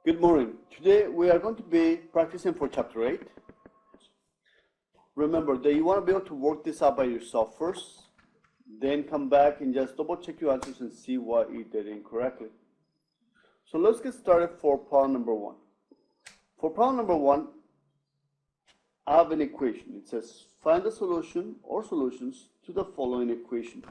Good morning. Today we are going to be practicing for chapter 8. Remember that you want to be able to work this out by yourself first, then come back and just double check your answers and see what you did incorrectly. So let's get started for problem number 1. For problem number 1, I have an equation. It says find the solution or solutions to the following equation.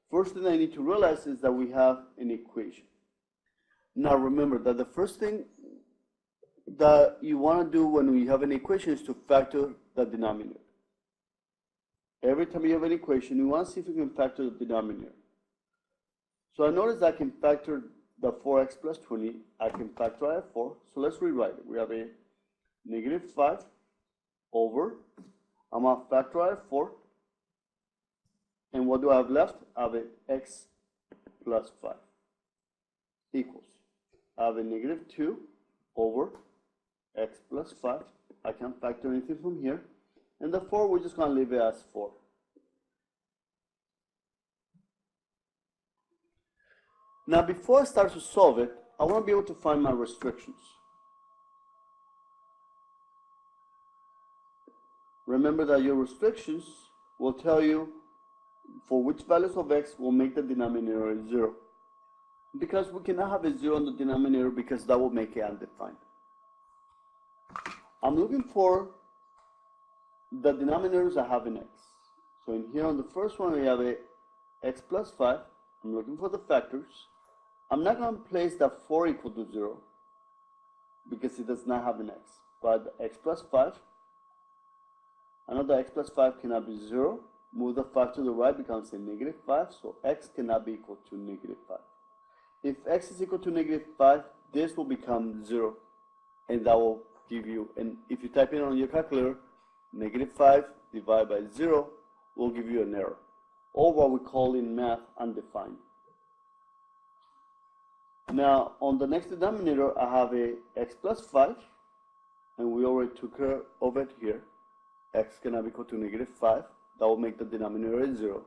First thing I need to realize is that we have an equation. Now remember that the first thing that you want to do when we have an equation is to factor the denominator. Every time you have an equation, you want to see if you can factor the denominator. So I noticed I can factor the 4x plus 20. I can factorize 4. So let's rewrite it. We have a negative 5 over, I'm going to factorize 4. And what do I have left? I have a x plus 5 equals. I have a negative 2 over x plus 5. I can't factor anything from here. And the 4, we're just going to leave it as 4. Now, before I start to solve it, I want to be able to find my restrictions. Remember that your restrictions will tell you for which values of x will make the denominator 0. Because we cannot have a 0 on the denominator because that will make it undefined. I'm looking for the denominators that have an x. So in here on the first one we have a x plus 5. I'm looking for the factors. I'm not going to place that 4 equal to 0 because it does not have an x. But x plus 5, I know that x plus 5 cannot be 0. Move the 5 to the right, becomes a negative 5. So x cannot be equal to negative 5. If x is equal to negative 5, this will become 0. And that will give you, and if you type in on your calculator, negative 5 divided by 0 will give you an error. Or what we call in math, undefined. Now, on the next denominator, I have a x plus 5. And we already took care of it here. X cannot be equal to negative 5. That will make the denominator 0.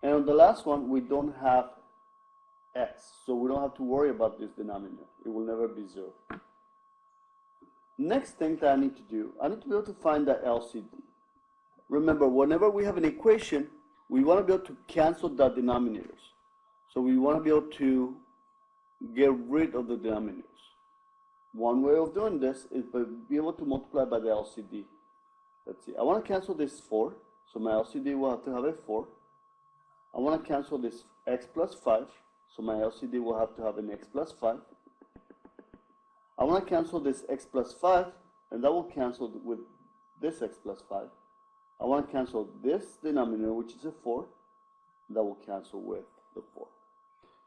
And on the last one, we don't have x, so we don't have to worry about this denominator. It will never be 0. Next thing that I need to do, I need to be able to find the LCD. Remember, whenever we have an equation, we want to be able to cancel the denominators. So we want to be able to get rid of the denominators. One way of doing this is by being able to multiply by the LCD. Let's see, I want to cancel this 4, so my LCD will have to have a 4. I want to cancel this x plus 5. So my LCD will have to have an x plus 5. I want to cancel this x plus 5, and that will cancel with this x plus 5. I want to cancel this denominator, which is a 4. That will cancel with the 4.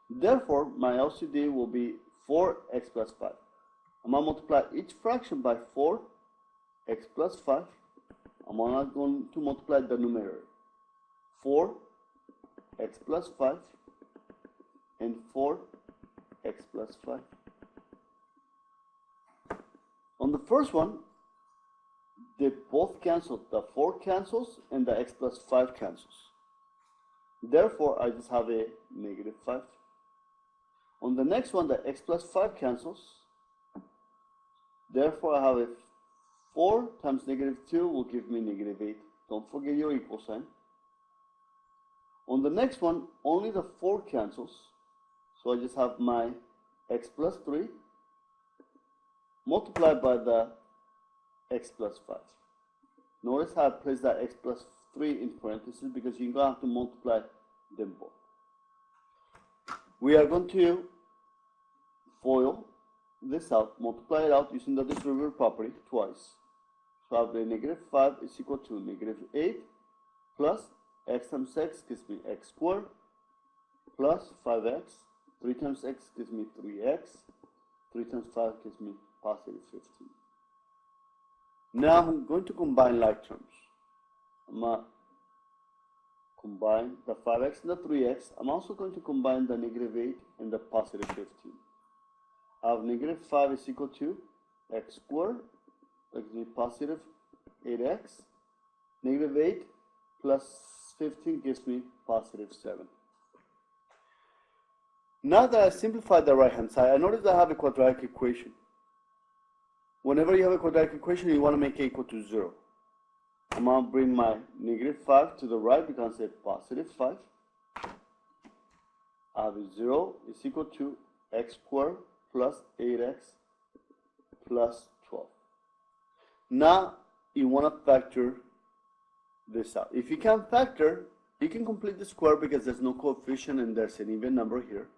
Therefore, my LCD will be 4x plus 5. I'm going to multiply each fraction by 4x plus 5. I'm not going to multiply the numerator. 4x plus 5. And 4x plus 5. On the first one, they both cancel. The 4 cancels and the x plus 5 cancels. Therefore, I just have a negative 5. On the next one, the x plus 5 cancels. Therefore, I have a 4 times negative 2 will give me negative 8. Don't forget your equal sign. On the next one, only the 4 cancels. So I just have my x plus 3 multiplied by the x plus 5. Notice how I place that x plus 3 in parentheses because you're going to have to multiply them both. We are going to FOIL this out, multiply it out using the distributive property twice. So I have the negative 5 is equal to negative 8 plus x times x gives me x squared plus 5x. 3 times x gives me 3x. 3 times 5 gives me positive 15. Now I'm going to combine like terms. I'm going to combine the 5x and the 3x. I'm also going to combine the negative 8 and the positive 15. I have negative 5 is equal to x squared. That gives me positive 8x. Negative 8 plus 15 gives me positive 7. Now that I simplified the right hand side, I notice I have a quadratic equation. Whenever you have a quadratic equation, you want to make it equal to 0. I'm going to bring my -5 to the right because it's +5. I have a 0 is equal to x squared plus 8x plus 12. Now you want to factor this out. If you can't factor, you can complete the square because there's no coefficient and there's an even number here.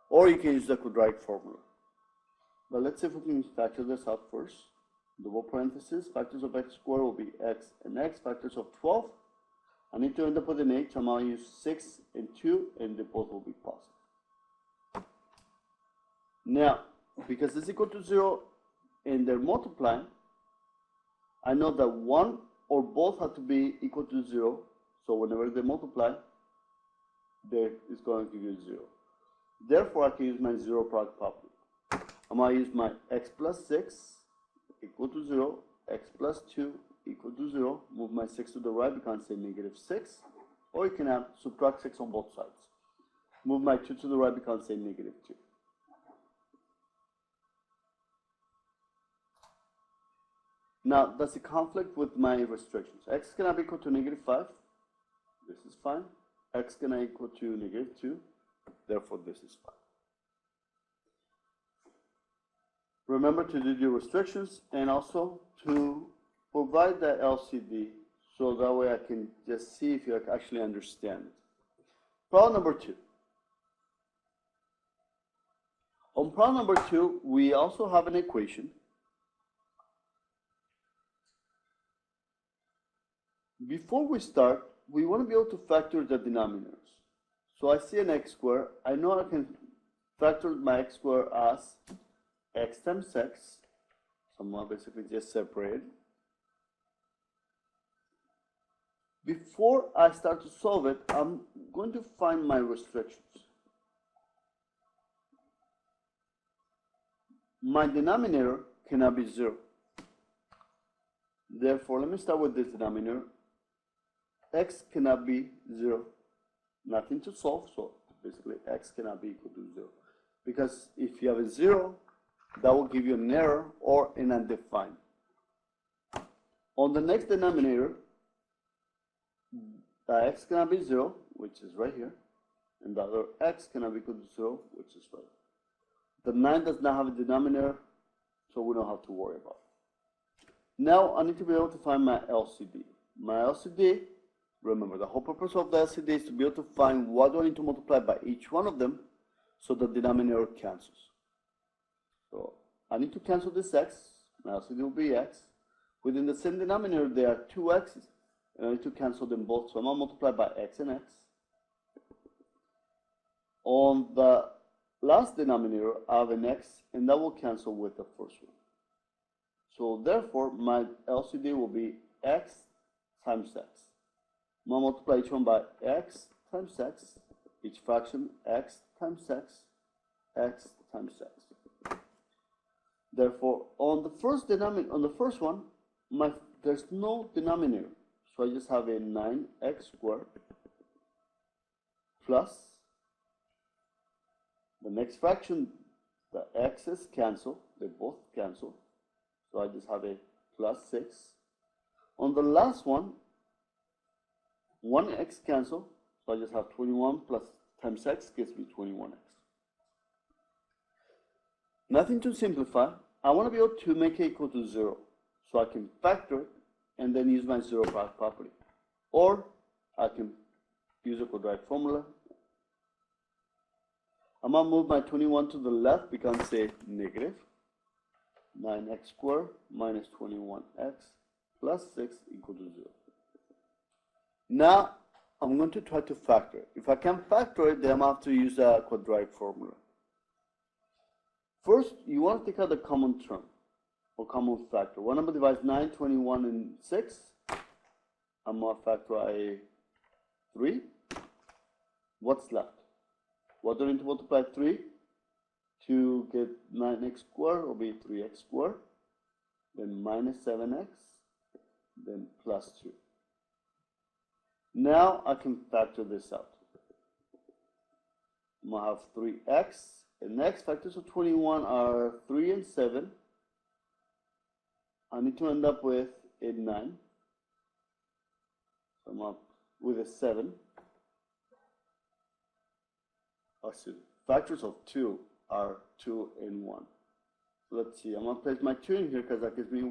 Or you can use the quadratic formula. But let's see if we can factor this out first. Double parenthesis, factors of x squared will be x and x, factors of 12. I need to end up with an 8, so I'm going to use 6 and 2, and they both will be positive. Now, because it's equal to 0 and they're multiplying, I know that one or both have to be equal to 0. So whenever they multiply, there is going to give you 0. Therefore, I can use my 0 product property. I'm going to use my x plus 6 equal to 0, x plus 2 equal to 0. Move my 6 to the right, becomes a -6. Or you can have subtract 6 on both sides. Move my 2 to the right, becomes a -2. Now, does it conflict with my restrictions? X cannot be equal to -5. This is fine. X cannot equal to -2. Therefore, this is fine. Remember to do your restrictions and also to provide the LCD so that way I can just see if you actually understand it. Problem number 2. On problem number 2, we also have an equation. Before we start, we want to be able to factor the denominators. So I see an x squared. I know I can factor my x squared as x times x. So I'm basically just separate. Before I start to solve it, I'm going to find my restrictions. My denominator cannot be 0. Therefore, let me start with this denominator. X cannot be 0. Nothing to solve, so basically x cannot be equal to 0. Because if you have a 0, that will give you an error or an undefined. On the next denominator, the x cannot be 0, which is right here, and the other x cannot be equal to 0, which is right. The 9 does not have a denominator, so we don't have to worry about it. Now I need to be able to find my LCD. My LCD, remember, the whole purpose of the LCD is to be able to find what do I need to multiply by each one of them so the denominator cancels. So I need to cancel this x. My LCD will be x. Within the same denominator, there are two x's, and I need to cancel them both. So I'm going to multiply by x and x. On the last denominator, I have an x, and that will cancel with the first one. So therefore, my LCD will be x times x. I'm going to multiply each one by x times x, each fraction x times x, x times x. Therefore, on the first denominator, on the first one, there's no denominator, so I just have a 9x squared plus the next fraction. The x's cancel; they both cancel, so I just have a plus 6. On the last one, 1x cancel, so I just have 21 plus times x gives me 21x. Nothing to simplify. I want to be able to make it equal to 0, so I can factor it and then use my 0 product property. Or I can use a quadratic formula. I'm going to move my 21 to the left, becomes a negative 9x squared minus 21x plus 6 equal to 0. Now, I'm going to try to factor it. If I can't factor it, then I'm going to have to use a quadratic formula. First, you want to take out the common term, or common factor. One number divides 9, 21, and 6. I'm going to factor a 3. What's left? What do I need to multiply 3? To get 9x squared will be 3x squared, then minus 7x, then plus 2. Now I can factor this out. I'm going to have 3x, and next factors of 21 are 3 and 7. I need to end up with a 9. So I'm up with a 7. See, factors of 2 are 2 and 1. So let's see, I'm going to place my 2 in here because that gives me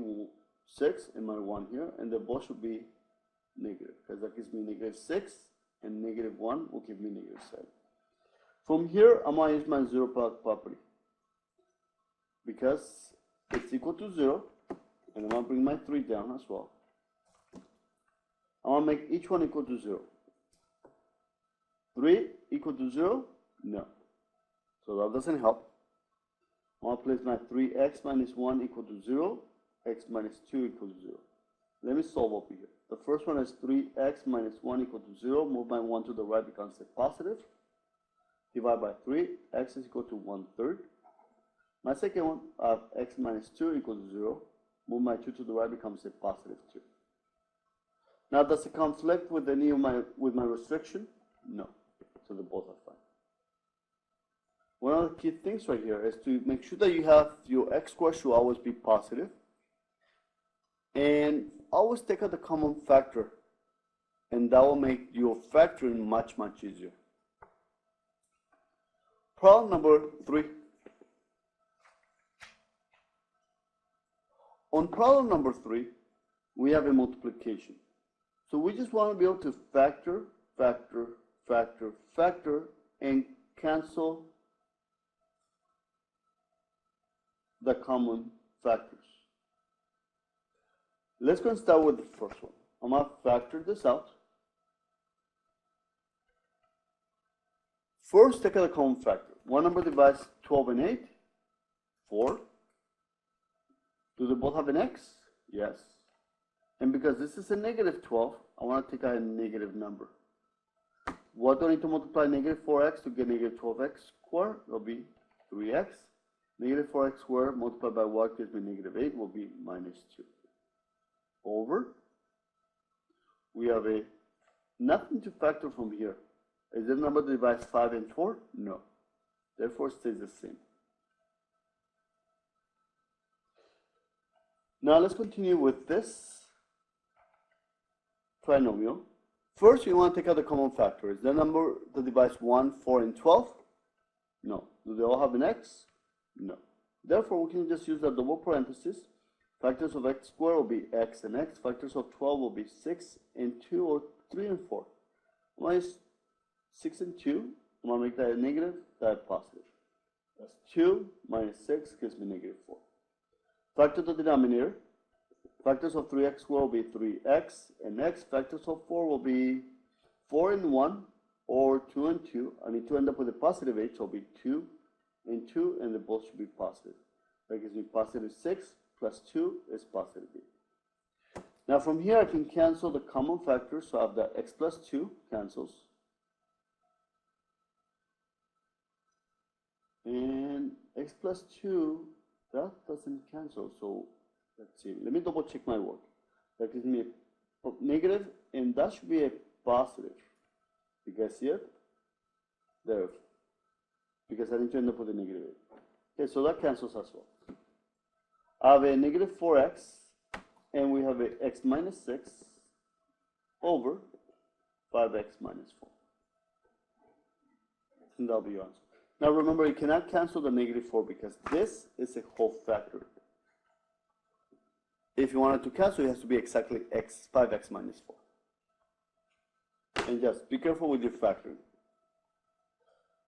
6 and my 1 here, and they both should be negative because that gives me negative 6 and negative 1 will give me negative 7. From here, I'm going to use my 0 product property because it's equal to 0, and I'm going to bring my 3 down as well. I'm going to make each one equal to 0. 3 equal to 0? No. So that doesn't help. I'm going to place my 3x minus 1 equal to 0, x minus 2 equals 0. Let me solve over here. The first one is 3x minus 1 equal to 0. Move my 1 to the right becomes a positive. Divide by 3, x is equal to 1/3. My second one, I have x minus 2 equal to 0. Move my 2 to the right becomes a positive 2. Now, does it conflict with any of my restriction? No. So they both are fine. One of the key things right here is to make sure that you have your x squared should always be positive. And always take out the common factor. And that will make your factoring much, much easier. Problem number 3. On problem number 3, we have a multiplication. So we just want to be able to factor, factor, factor, factor, and cancel the common factors. Let's go and start with the first one. I'm going to factor this out. First, take out the common factor. One number divides 12 and 8, 4. Do they both have an x? Yes. And because this is a negative 12, I want to take out a negative number. What do I need to multiply negative 4x to get negative 12x squared? It will be 3x. Negative 4x squared multiplied by what gives me negative 8 will be minus 2. Over. We have a nothing to factor from here. Is there a number that divides 5 and 4? No. Therefore, it stays the same. Now, let's continue with this trinomial. First, you want to take out the common factor. Is there a number that divides 1, 4, and 12? No. Do they all have an x? No. Therefore, we can just use that double parenthesis. Factors of x squared will be x and x. Factors of 12 will be 6 and 2, or 3 and 4. Minus 6 and 2. I'm going to make that a negative, that positive. That's 2 minus 6 gives me negative 4. Factor the denominator. Factors of 3x squared will be 3x and x. Factors of 4 will be 4 and 1, or 2 and 2. I need to end up with a positive 8, so it will be 2 and 2, and they both should be positive. That gives me positive 6 plus 2 is positive 8. Now from here I can cancel the common factors, so I have that x plus 2 cancels. And x plus 2, that doesn't cancel, so let's see. Let me double check my work. That gives me a negative, and that should be a positive. You guys see it? There. Because I need to end up with a negative 8. Okay, so that cancels as well. I have a negative 4x, and we have a x minus 6 over 5x minus 4. And that'll be your answer. Now remember, you cannot cancel the negative 4 because this is a whole factor. If you want it to cancel, it has to be exactly 5x minus 4. And just be careful with your factoring.